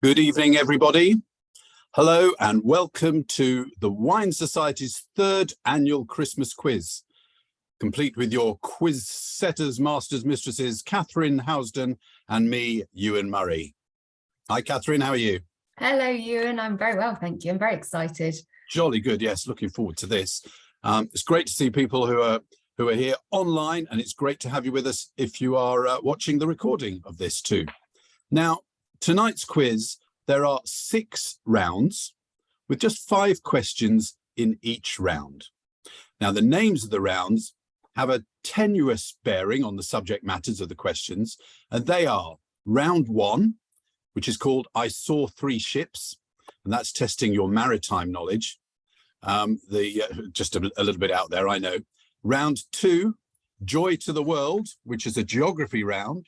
Good evening, everybody. Hello and welcome to the Wine Society's third annual Christmas quiz, complete with your quiz setters, masters, mistresses, Catherine Housden and me, Ewan Murray. Hi, Catherine, how are you? Hello, Ewan. I'm very well, thank you. I'm very excited. Jolly good, yes, looking forward to this. It's great to see people who are here online, and it's great to have you with us if you are watching the recording of this too. Now, tonight's quiz, there are 6 rounds with just 5 questions in each round. Now, the names of the rounds have a tenuous bearing on the subject matters of the questions, and they are round 1, which is called I Saw 3 Ships, and that's testing your maritime knowledge. Just a little bit out there, I know. Round 2, Joy to the World, which is a geography round.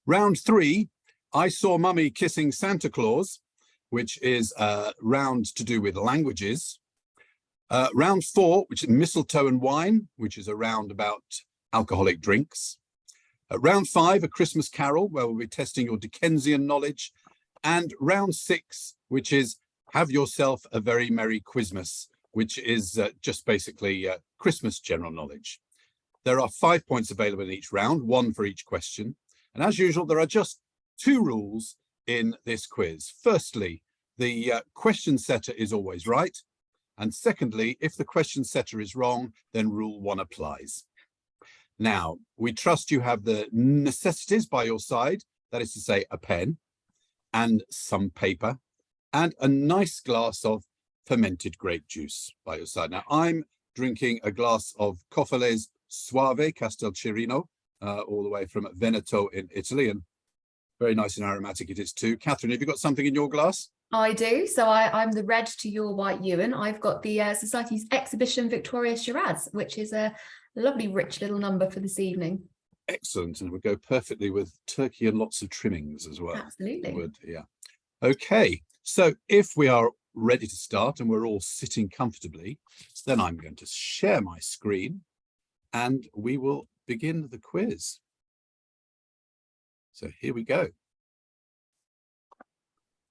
Round 3, I Saw Mummy Kissing Santa Claus, which is a round to do with languages. Round 4, which is Mistletoe and Wine, which is a round about alcoholic drinks. Round 5, A Christmas Carol, where we'll be testing your Dickensian knowledge. And round 6, which is Have Yourself a Very Merry Quizmas, which is just basically Christmas general knowledge. There are 5 points available in each round, 1 for each question. And as usual, there are just 2 rules in this quiz. Firstly, the question setter is always right. And secondly, if the question setter is wrong, then rule 1 applies. Now, we trust you have the necessities by your side, that is to say, a pen and some paper and a nice glass of fermented grape juice by your side. Now, I'm drinking a glass of Coffale's Soave Castelcerino, all the way from Veneto in Italy, and very nice and aromatic it is too. Catherine, have you got something in your glass? I do. So I'm the red to your white, Ewan. I've got the Society's Exhibition Victoria Shiraz, which is a lovely, rich little number for this evening. Excellent, and it would go perfectly with turkey and lots of trimmings as well. Absolutely. It would, yeah. Okay, so if we are ready to start and we're all sitting comfortably, then I'm going to share my screen and we will begin the quiz. So here we go.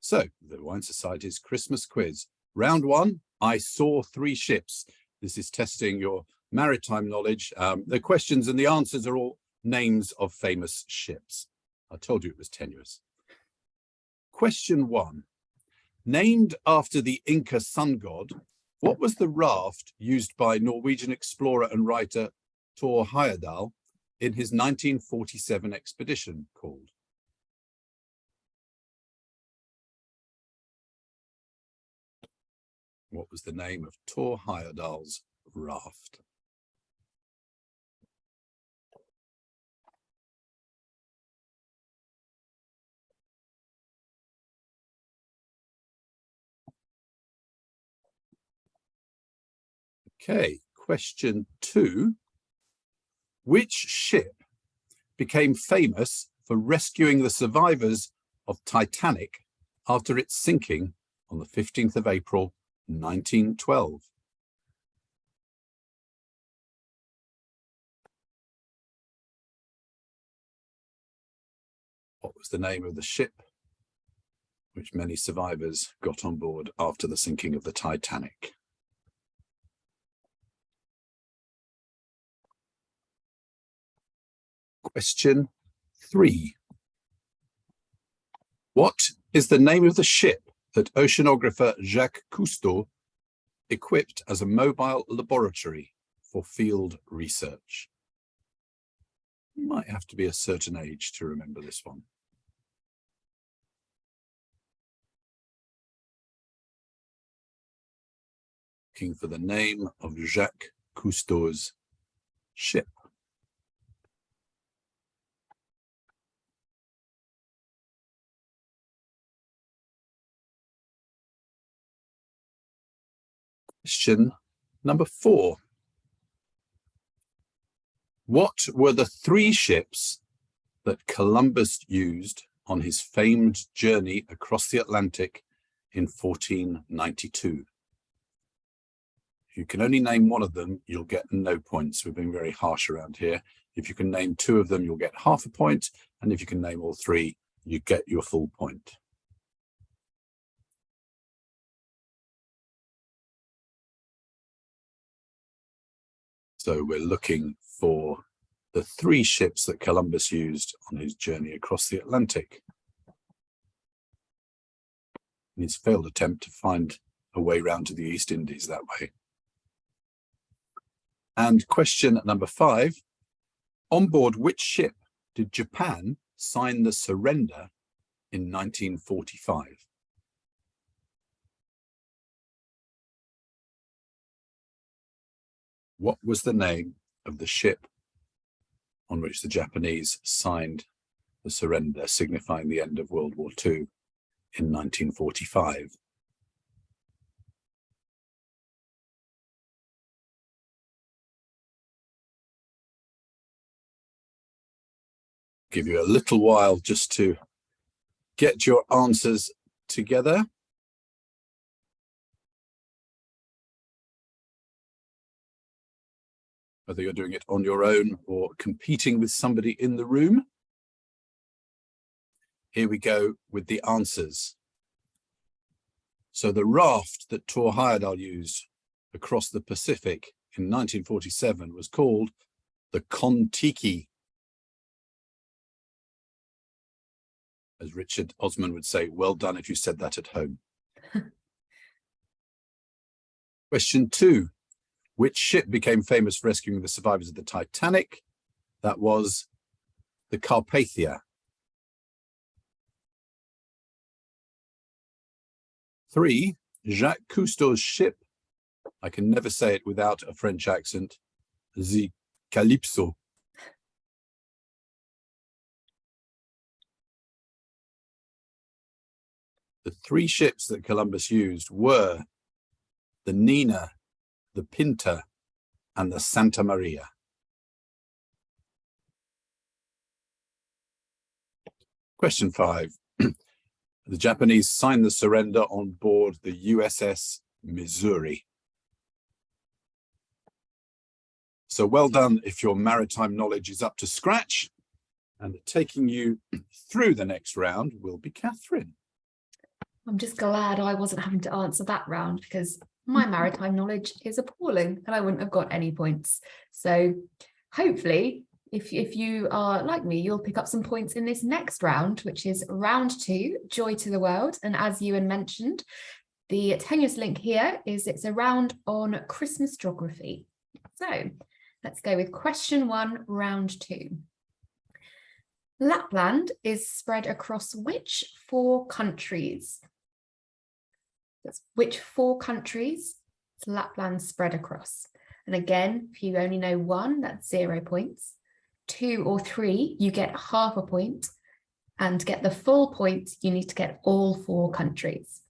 So the Wine Society's Christmas quiz. Round 1, I Saw 3 Ships. This is testing your maritime knowledge. The questions and the answers are all names of famous ships. I told you it was tenuous. Question 1. Named after the Inca sun god, what was the raft used by Norwegian explorer and writer Thor Heyerdahl in his 1947 expedition called? What was the name of Thor Heyerdahl's raft? Okay, question 2. Which ship became famous for rescuing the survivors of Titanic after its sinking on the 15th of April, 1912? What was the name of the ship which many survivors got on board after the sinking of the Titanic? Question 3. What is the name of the ship that oceanographer Jacques Cousteau equipped as a mobile laboratory for field research? You might have to be a certain age to remember this one. Looking for the name of Jacques Cousteau's ship. Question number 4. What were the 3 ships that Columbus used on his famed journey across the Atlantic in 1492? If you can only name one of them, you'll get no points. We're being very harsh around here. If you can name 2 of them, you'll get half a point. And if you can name all 3, you get your full point. So we're looking for the 3 ships that Columbus used on his journey across the Atlantic. In his failed attempt to find a way round to the East Indies that way. And question number 5, on board which ship did Japan sign the surrender in 1945? What was the name of the ship on which the Japanese signed the surrender, signifying the end of World War II in 1945? Give you a little while just to get your answers together. Whether you're doing it on your own or competing with somebody in the room. Here we go with the answers. So the raft that Tor Heyerdahl used across the Pacific in 1947 was called the Kon-Tiki. As Richard Osman would say, well done if you said that at home. Question 2. Which ship became famous for rescuing the survivors of the Titanic? That was the Carpathia. 3. Jacques Cousteau's ship. I can never say it without a French accent. The Calypso. The 3 ships that Columbus used were the Nina, the Pinta, and the Santa Maria. Question 5. The Japanese signed the surrender on board the USS Missouri. So well done if your maritime knowledge is up to scratch. And taking you through the next round will be Catherine. I'm just glad I wasn't having to answer that round because my maritime knowledge is appalling and I wouldn't have got any points. So hopefully, if you are like me, you'll pick up some points in this next round, which is round 2, Joy to the World. And as Ewan mentioned, the tenuous link here is it's a round on Christmas geography. So let's go with question 1, round 2. Lapland is spread across which 4 countries? That's which 4 countries is Lapland spread across? And again, if you only know 1, that's 0 points. 2 or 3, you get half a point. And to get the full point, you need to get all 4 countries.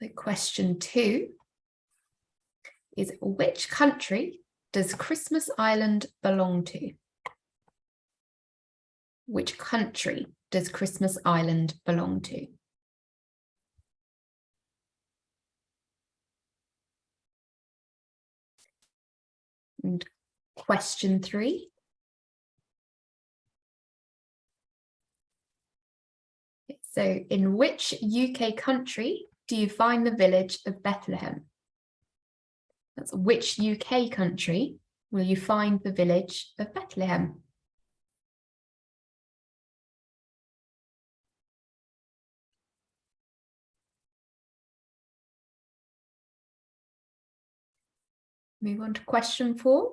The question 2 is which country does Christmas Island belong to? Which country does Christmas Island belong to? And question 3. So in which UK country do you find the village of Bethlehem? That's which UK country will you find the village of Bethlehem? Move on to question 4.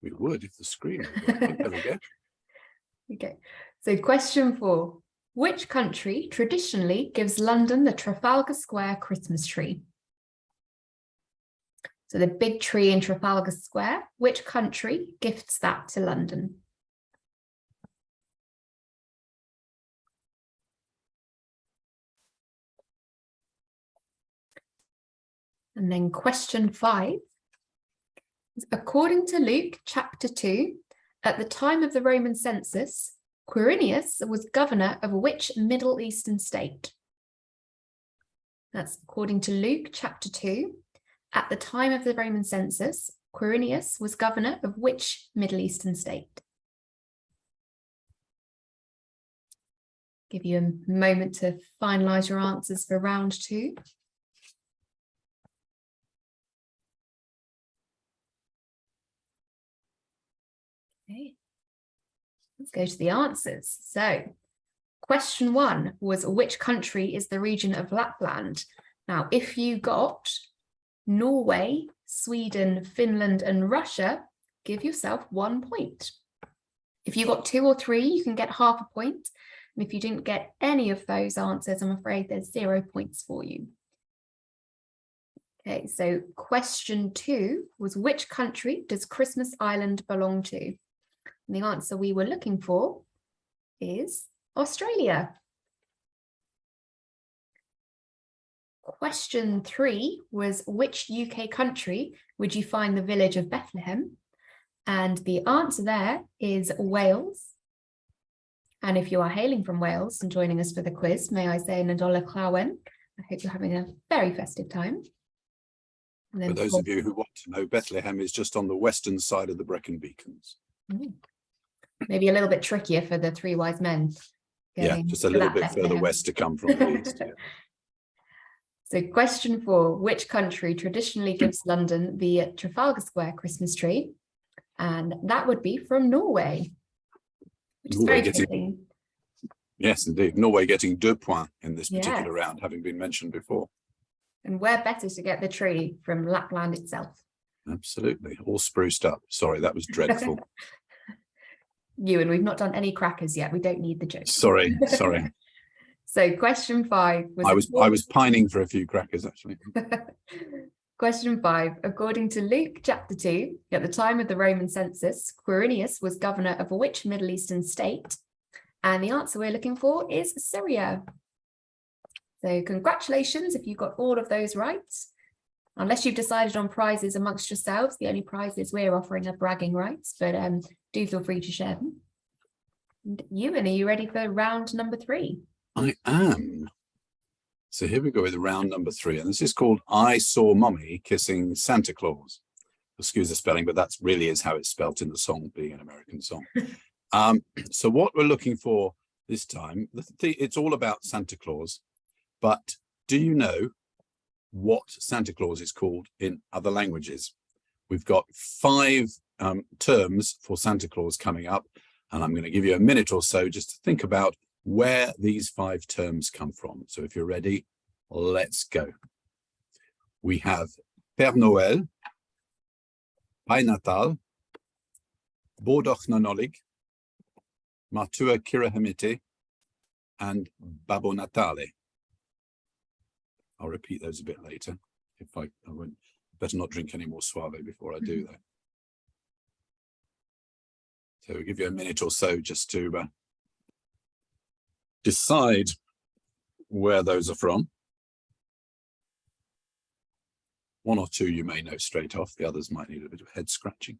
We would if the screen would work. There we go. Okay, so question 4. Which country traditionally gives London the Trafalgar Square Christmas tree? So the big tree in Trafalgar Square, which country gifts that to London? And then question 5. According to Luke chapter 2, at the time of the Roman census, Quirinius was governor of which Middle Eastern state? That's according to Luke chapter 2. At the time of the Roman census, Quirinius was governor of which Middle Eastern state? Give you a moment to finalise your answers for round 2. Okay, let's go to the answers. So, question 1 was, which country is the region of Lapland? Now, if you got Norway, Sweden, Finland, and Russia, give yourself 1 point. If you got 2 or 3, you can get half a point. And if you didn't get any of those answers, I'm afraid there's 0 points for you. Okay, so question 2 was, which country does Christmas Island belong to? And the answer we were looking for is Australia. Question 3 was, which UK country would you find the village of Bethlehem? And the answer there is Wales. And if you are hailing from Wales and joining us for the quiz, may I say Nadolig Llawen. I hope you're having a very festive time. And For those of you who want to know, Bethlehem is just on the western side of the Brecon Beacons. Maybe a little bit trickier for the 3 wise men. Yeah, just a little bit further west to come from the east. Yeah. So question 4, which country traditionally gives London the Trafalgar Square Christmas tree? And that would be from Norway, which is very fitting. Yes, indeed. Norway getting 2 points in this particular round, having been mentioned before. And where better to get the tree from Lapland itself? Absolutely. All spruced up. Sorry, that was dreadful. Ewan, we've not done any crackers yet. We don't need the joke. Sorry. So question 5 was... I was pining for a few crackers, actually. Question 5, according to Luke chapter 2, at the time of the Roman census, Quirinius was governor of which Middle Eastern state? And the answer we're looking for is Syria. So congratulations if you got all of those right. Unless you've decided on prizes amongst yourselves, the only prizes we're offering are bragging rights, but do feel free to share them. And Ewan, are you ready for round number 3? I am. So here we go with round number 3, and this is called I Saw Mummy Kissing Santa Claus. Excuse the spelling, but that really is how it's spelt in the song, being an American song. So what we're looking for this time, it's all about Santa Claus, but do you know what Santa Claus is called in other languages? We've got 5 terms for Santa Claus coming up, and I'm going to give you a minute or so just to think about where these 5 terms come from. So if you're ready, let's go. We have Père Noël, Pai Natal, Bordoch Nanolig, Matua Kirahamite, and Babo Natale. I'll repeat those a bit later. If I won't, better not drink any more Suave before I do that. So we'll give you a minute or so just to decide where those are from. 1 or 2 you may know straight off, the others might need a bit of head scratching.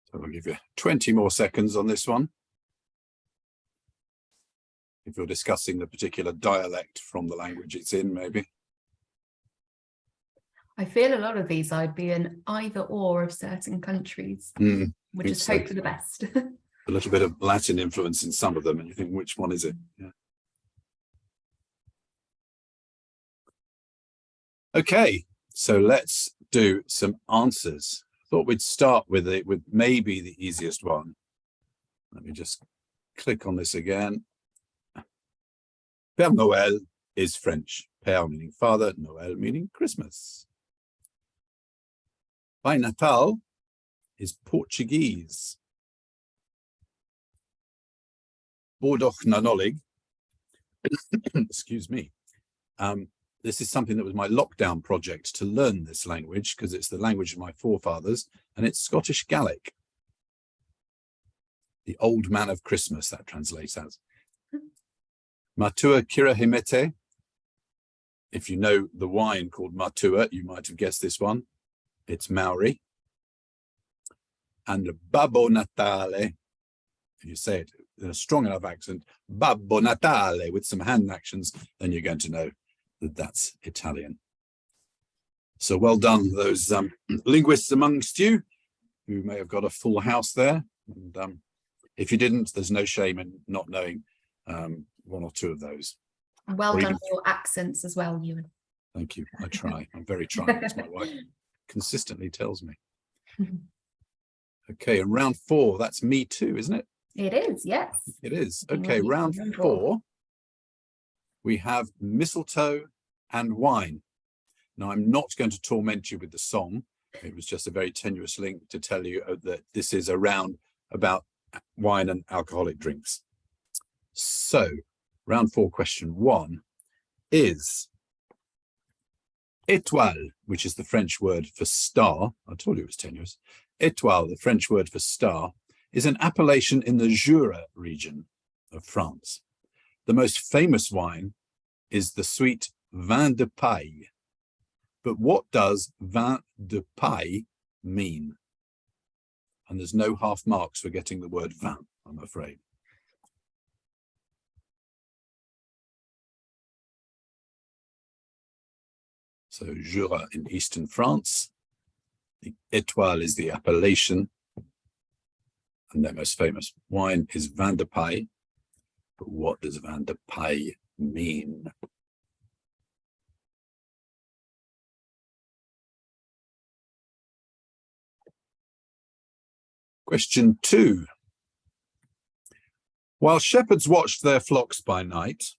So I'll give you 20 more seconds on this one. If you're discussing the particular dialect from the language it's in, maybe. I feel a lot of these I'd be an either or of certain countries. We'll just hope for the best. A little bit of Latin influence in some of them, and you think, which one is it? Yeah. Okay, so let's do some answers. Thought we'd start with maybe the easiest one. Let me just click on this again. Père Noël is French. Père meaning father, Noël meaning Christmas. Pai Natal is Portuguese. Bordoch Nanolig, excuse me. This is something that was my lockdown project to learn this language because it's the language of my forefathers, and it's Scottish Gaelic. The Old Man of Christmas, that translates as. Matua Kirahimete. If you know the wine called Matua, you might have guessed this one. It's Maori. And Babbo Natale, if you say it in a strong enough accent, Babbo Natale, with some hand actions, then you're going to know that that's Italian. So well done, those linguists amongst you who may have got a full house there. And if you didn't, there's no shame in not knowing one or two of those. Well done for your accents as well, Ewan. Thank you. I try. I'm very trying, as my wife consistently tells me. Okay, and round 4, that's me too, isn't it? It is, yes. It is. Okay, round 4, we have mistletoe and wine. Now, I'm not going to torment you with the song. It was just a very tenuous link to tell you that this is a round about wine and alcoholic drinks. So, round 4, question 1 is étoile, which is the French word for star. I told you it was tenuous. Étoile, the French word for star, is an appellation in the Jura region of France. The most famous wine is the sweet vin de paille. But what does vin de paille mean? And there's no half marks for getting the word vin, I'm afraid. So Jura in eastern France. The étoile is the appellation, and their most famous wine is vin de paille. But what does vin de paille mean? Question 2. While shepherds watched their flocks by night,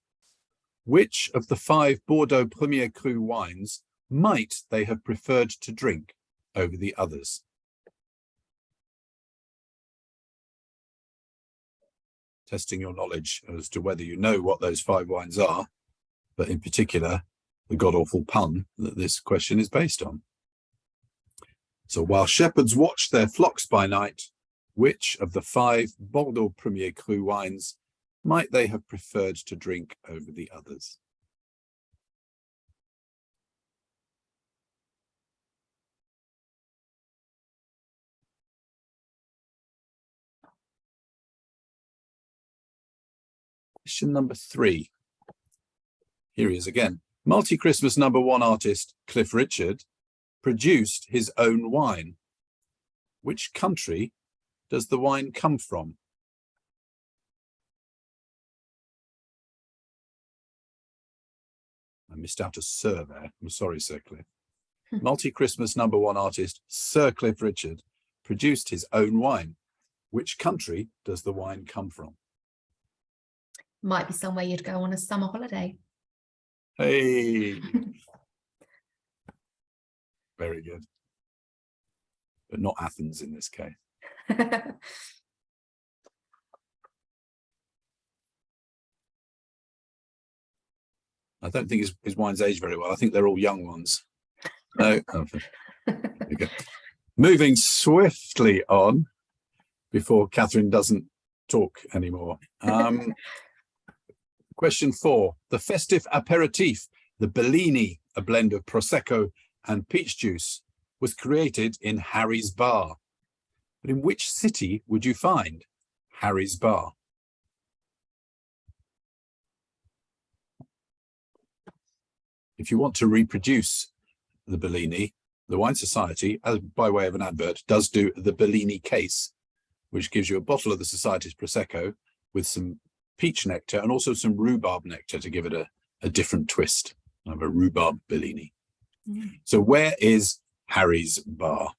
which of the 5 Bordeaux Premier Cru wines might they have preferred to drink over the others? Testing your knowledge as to whether you know what those 5 wines are, but in particular, the god-awful pun that this question is based on. So while shepherds watched their flocks by night, which of the 5 Bordeaux Premier Cru wines might they have preferred to drink over the others? Question number 3. Here he is again. Multi-Christmas #1 artist Cliff Richard produced his own wine. Which country does the wine come from? I missed out a Sir there. I'm sorry, Sir Cliff. Multi-Christmas #1 artist Sir Cliff Richard produced his own wine. Which country does the wine come from? Might be somewhere you'd go on a summer holiday. Hey! Very good. But not Athens in this case. I don't think his wines age very well. I think they're all young ones. No. Oh, there we go. Moving swiftly on before Catherine doesn't talk anymore. Question 4. The festive aperitif, the Bellini, a blend of Prosecco and peach juice, was created in Harry's Bar. But in which city would you find Harry's Bar? If you want to reproduce the Bellini, the Wine Society, as by way of an advert, does do the Bellini case, which gives you a bottle of the Society's Prosecco with some peach nectar and also some rhubarb nectar to give it a different twist. I have a rhubarb Bellini. So where is Harry's Bar?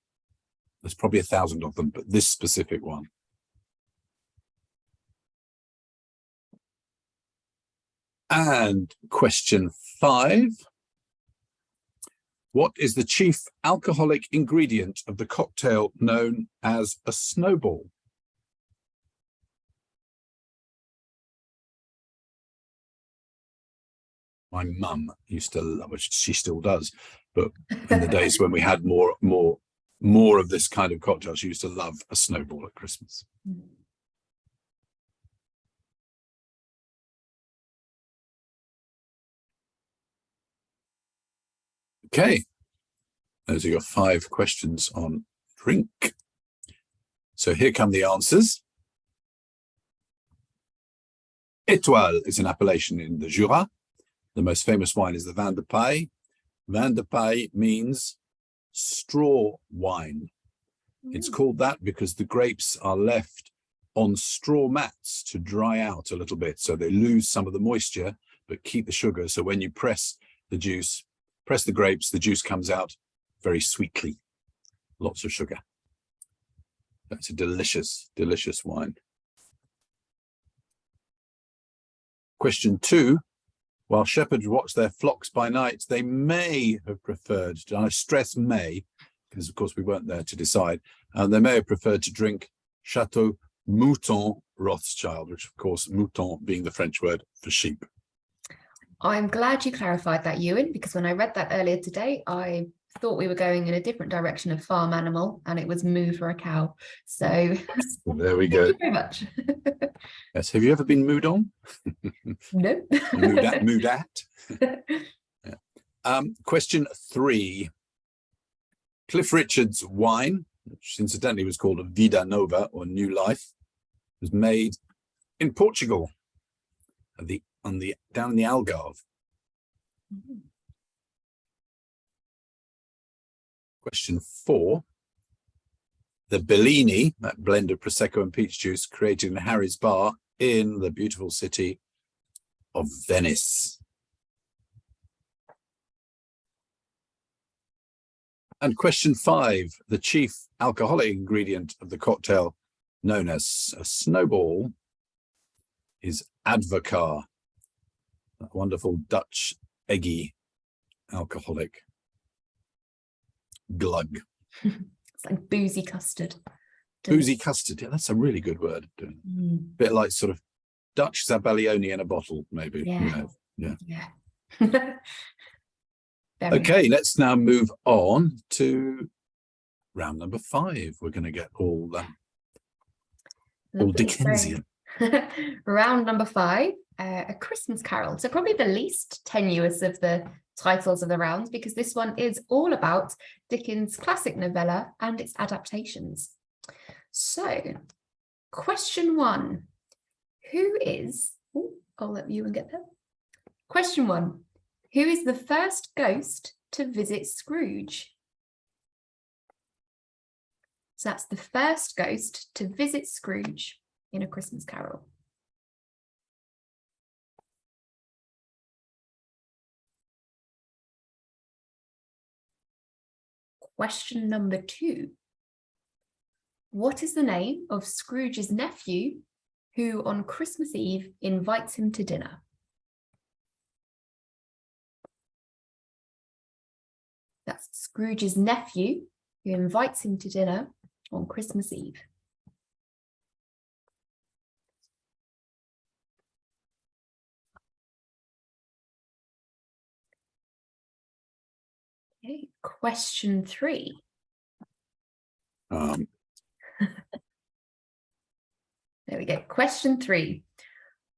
There's probably 1,000 of them, but this specific one. And question 5. What is the chief alcoholic ingredient of the cocktail known as a snowball? My mum used to love it. She still does, but in the days when we had more of this kind of cocktail, she used to love a snowball at Christmas. Okay, those are your 5 questions on drink. So here come the answers. Étoile is an appellation in the Jura. The most famous wine is the Vin de Paille. Vin de Paille means straw wine. It's called that because the grapes are left on straw mats to dry out a little bit. So they lose some of the moisture, but keep the sugar. So when you press the juice, press the grapes, the juice comes out very sweetly. Lots of sugar. That's a delicious, delicious wine. Question 2. While shepherds watch their flocks by night, they may have preferred, and I stress may, because of course we weren't there to decide, they may have preferred to drink Chateau Mouton Rothschild, which of course, mouton being the French word for sheep. I'm glad you clarified that, Ewan, because when I read that earlier today, I thought we were going in a different direction of farm animal, and it was moo for a cow. So Well, there we go. Thank you very much. Yes. Have you ever been mooed on? No. Mooed at? Yeah. Question 3. Cliff Richard's wine, which incidentally was called a Vida Nova or New Life, was made in Portugal, down in the Algarve. Question 4. The Bellini, that blend of Prosecco and peach juice, created in Harry's Bar in the beautiful city of Venice. And question 5. The chief alcoholic ingredient of the cocktail known as a snowball is Advocaat, that wonderful Dutch eggy alcoholic glug. It's like boozy custard. Boozy custard, yeah, that's a really good word. Bit like sort of Dutch Zabalioni in a bottle, maybe. Yeah. Yeah. Okay, let's now move on to round number 5. We're going to get all Dickensian. Round number 5, A Christmas Carol. So probably the least tenuous of the titles of the rounds, because this one is all about Dickens' classic novella and its adaptations. So, question 1. I'll let you get there. Question 1. Who is the first ghost to visit Scrooge? So that's the first ghost to visit Scrooge in A Christmas Carol. Question number 2. What is the name of Scrooge's nephew who on Christmas Eve invites him to dinner? That's Scrooge's nephew who invites him to dinner on Christmas Eve. Okay, question 3. There we go. Question 3.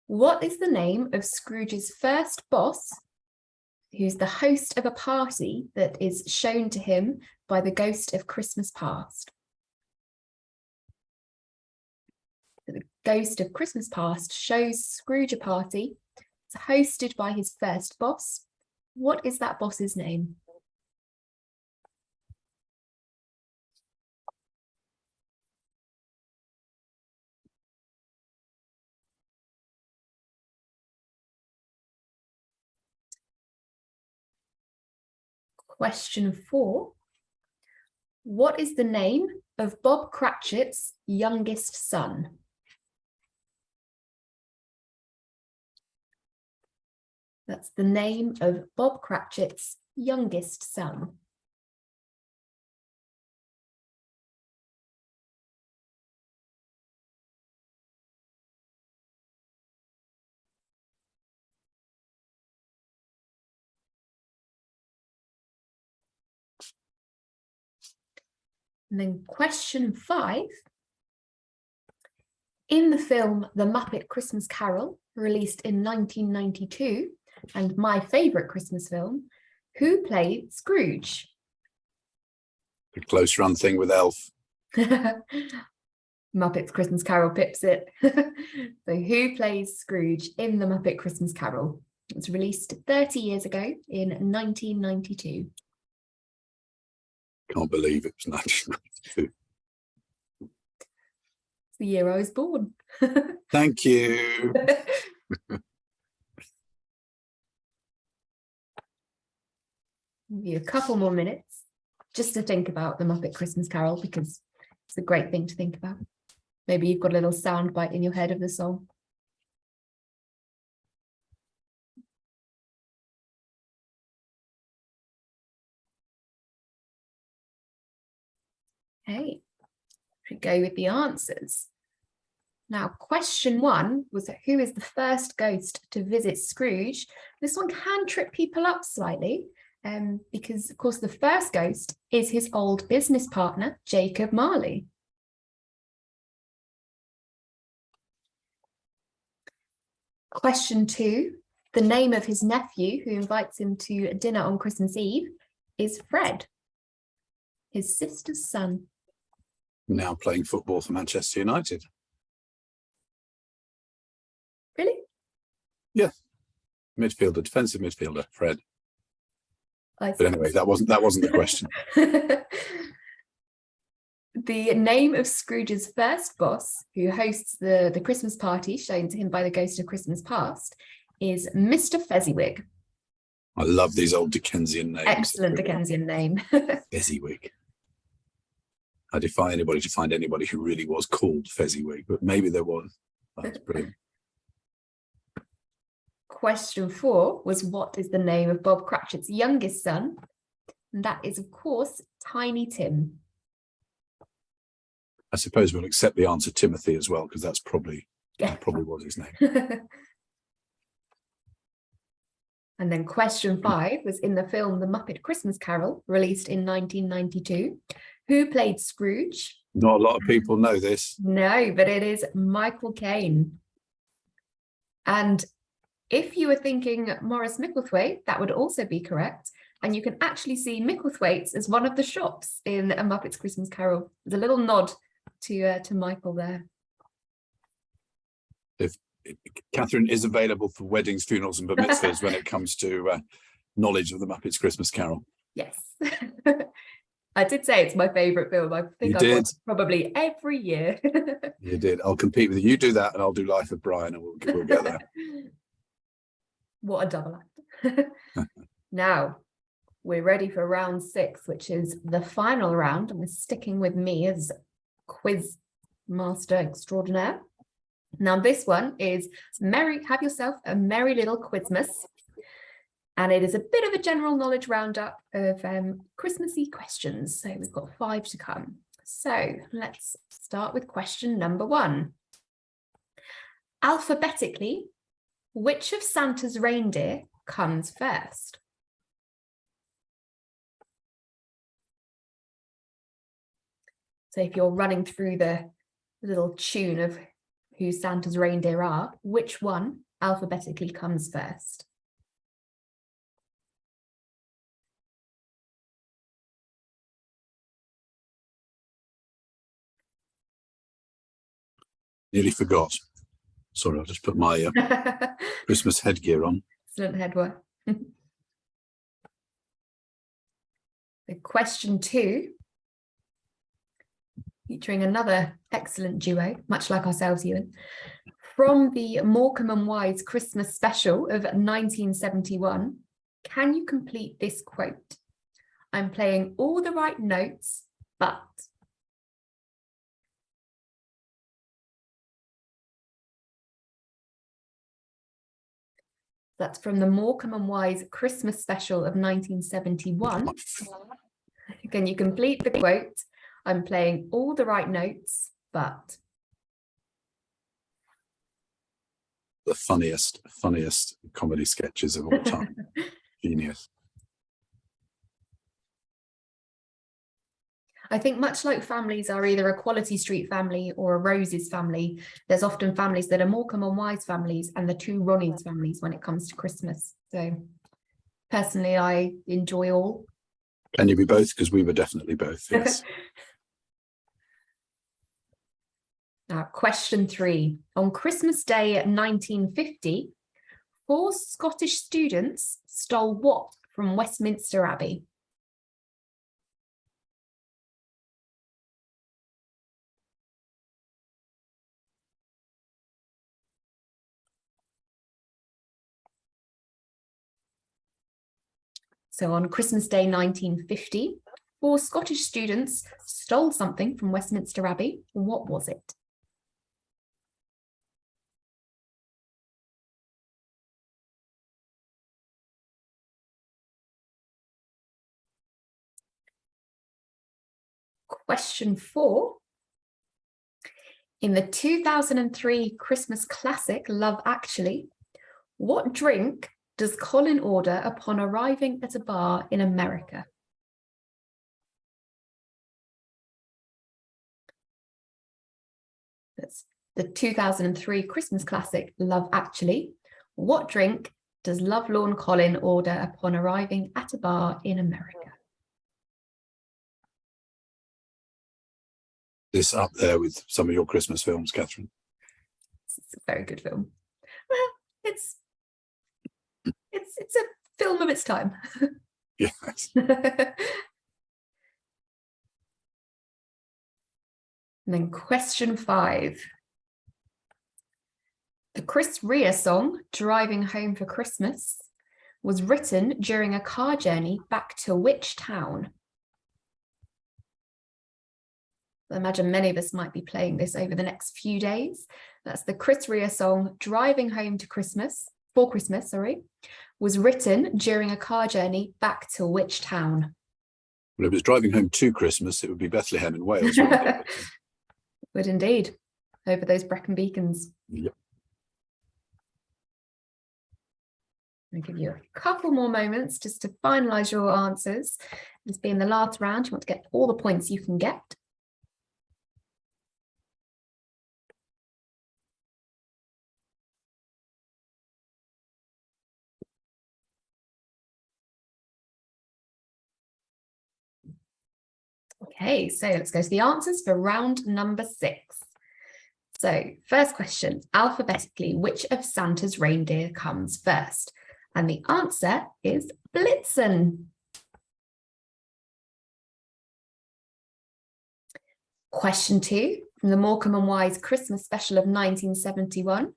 What is the name of Scrooge's first boss, who's the host of a party that is shown to him by the ghost of Christmas past? The ghost of Christmas past shows Scrooge a party. It's hosted by his first boss. What is that boss's name? Question 4. What is the name of Bob Cratchit's youngest son? That's the name of Bob Cratchit's youngest son. And then question 5. In the film The Muppet Christmas Carol, released in 1992, and my favourite Christmas film, Who played Scrooge? A close run thing with Elf. Muppets Christmas Carol pips it. So who plays Scrooge in the Muppet Christmas Carol? It was released 30 years ago in 1992. Can't believe it was 1992. It's the year I was born. Thank you. Give you a couple more minutes just to think about the Muppet Christmas Carol, because it's a great thing to think about. Maybe you've got a little sound bite in your head of the song. Okay, we go with the answers. Now, question 1 was who is the first ghost to visit Scrooge? This one can trip people up slightly, because, of course, the first ghost is his old business partner, Jacob Marley. Question 2, the name of his nephew who invites him to dinner on Christmas Eve is Fred, his sister's son. Now playing football for Manchester United. Really? Yeah. Midfielder, defensive midfielder, Fred. I But anyway, that wasn't the question. The name of Scrooge's first boss, who hosts the Christmas party shown to him by the ghost of Christmas past, is Mr. Fezziwig. I love these old Dickensian names. Excellent Dickensian name. Fezziwig. I defy anybody to find anybody who really was called Fezziwig, but maybe there was. That's brilliant. Question 4 was, what is the name of Bob Cratchit's youngest son? And that is, of course, Tiny Tim. I suppose we'll accept the answer Timothy as well, because that probably was his name. And then question 5 was, in the film The Muppet Christmas Carol, released in 1992, who played Scrooge? Not a lot of people know this. No, but it is Michael Caine. And if you were thinking Maurice Micklethwaite, that would also be correct. And you can actually see Micklethwaite's as one of the shops in A Muppet's Christmas Carol. There's a little nod to Michael there. If Catherine is available for weddings, funerals and bar mitzvahs when it comes to knowledge of the Muppets Christmas Carol. Yes. I did say it's my favourite film. I think I watch probably every year. You did. I'll compete with you. You do that and I'll do Life of Brian and we'll get there. What a double act. Now, we're ready for round 6, which is the final round. And we're sticking with me as quiz master extraordinaire. Now, this one is have yourself a merry little Quizmas. And it is a bit of a general knowledge roundup of Christmassy questions. So we've got 5 to come. So let's start with question number 1. Alphabetically, which of Santa's reindeer comes first? So if you're running through the little tune of who Santa's reindeer are, which one alphabetically comes first? Nearly forgot. Sorry, I'll just put my Christmas headgear on. Excellent headwear. Question 2, featuring another excellent duo, much like ourselves, Ewan. From the Morecambe and Wise Christmas special of 1971, can you complete this quote? I'm playing all the right notes, but... That's from the Morecambe and Wise Christmas special of 1971. Can you complete the quote? I'm playing all the right notes, but... The funniest comedy sketches of all time. Genius. I think much like families are either a Quality Street family or a Roses family, there's often families that are Morecambe and Wise families and the two Ronnies families when it comes to Christmas. So Personally, I enjoy all. Can you be both? Because we were definitely both, yes. Now, question 3. On Christmas Day 1950, 4 Scottish students stole what from Westminster Abbey? So on Christmas Day 1950, 4 Scottish students stole something from Westminster Abbey. What was it? Question 4. In the 2003 Christmas classic, Love Actually, what drink does Colin order upon arriving at a bar in America? That's the 2003 Christmas classic, Love Actually. What drink does Lovelorn Colin order upon arriving at a bar in America? This up there with some of your Christmas films, Catherine. It's a very good film. Well, it's a film of its time. Yes. And then question 5. The Chris Rea song, Driving Home for Christmas, was written during a car journey back to which town? I imagine many of us might be playing this over the next few days. That's the Chris Rea song, Driving Home to Christmas, for Christmas, was written during a car journey back to which town? Well, if it was Driving Home to Christmas, it would be Bethlehem in Wales, wouldn't it? Would indeed, over those Brecon Beacons. Yep. I'll give you a couple more moments just to finalise your answers. This being the last round, you want to get all the points you can get. Okay, so let's go to the answers for round number 6. So first question, alphabetically, which of Santa's reindeer comes first? And the answer is Blitzen. Question 2, from the Morecambe and Wise Christmas special of 1971, you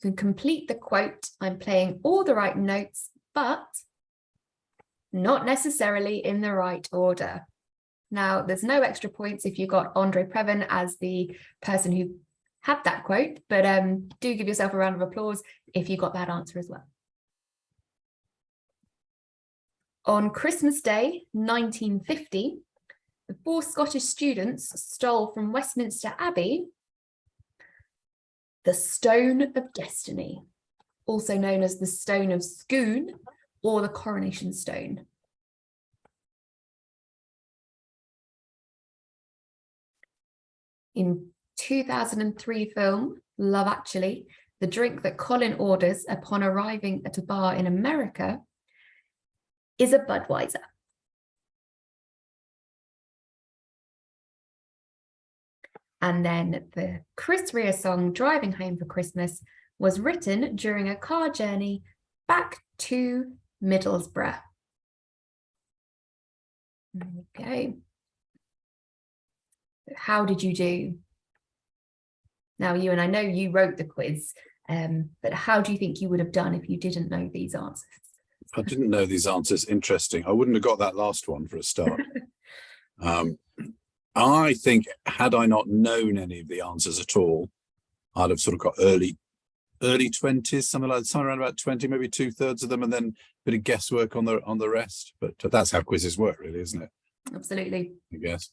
can complete the quote, I'm playing all the right notes, but not necessarily in the right order. Now, there's no extra points if you got Andre Previn as the person who had that quote, but do give yourself a round of applause if you got that answer as well. On Christmas Day, 1950, the 4 Scottish students stole from Westminster Abbey the Stone of Destiny, also known as the Stone of Scone or the Coronation Stone. In 2003 film, Love Actually, the drink that Colin orders upon arriving at a bar in America is a Budweiser. And then the Chris Rea song, Driving Home for Christmas, was written during a car journey back to Middlesbrough. Okay. How did you do? Now, Ewan, I know you wrote the quiz, but how do you think you would have done if you didn't know these answers? I didn't know these answers. Interesting. I wouldn't have got that last one for a start. I think had I not known any of the answers at all, I'd have sort of got early 20s, something around about 20, maybe 2/3 of them, and then a bit of guesswork on the rest. But that's how quizzes work, really, isn't it? Absolutely. I guess.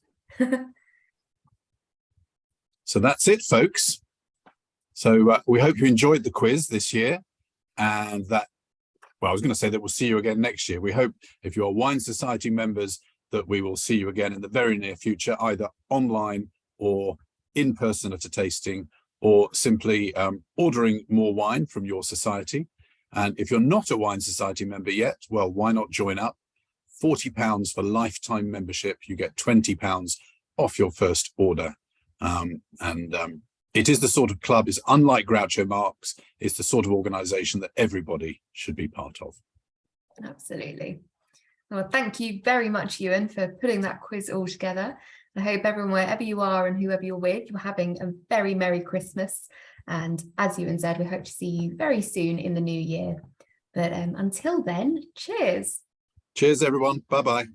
So that's it, folks. So we hope you enjoyed the quiz this year, and that, well, I was going to say that we'll see you again next year. We hope, if you are Wine Society members, that we will see you again in the very near future, either online or in person at a tasting, or simply ordering more wine from your society. And if you're not a Wine Society member yet, well, why not join up? £40 for lifetime membership. You get £20 off your first order. It is the sort of club, is unlike Groucho Marx, it's the sort of organisation that everybody should be part of. Absolutely. Well, thank you very much, Ewan, for putting that quiz all together. I hope everyone, wherever you are and whoever you're with, you're having a very Merry Christmas. And as Ewan said, we hope to see you very soon in the new year. But until then, cheers. Cheers, everyone. Bye-bye.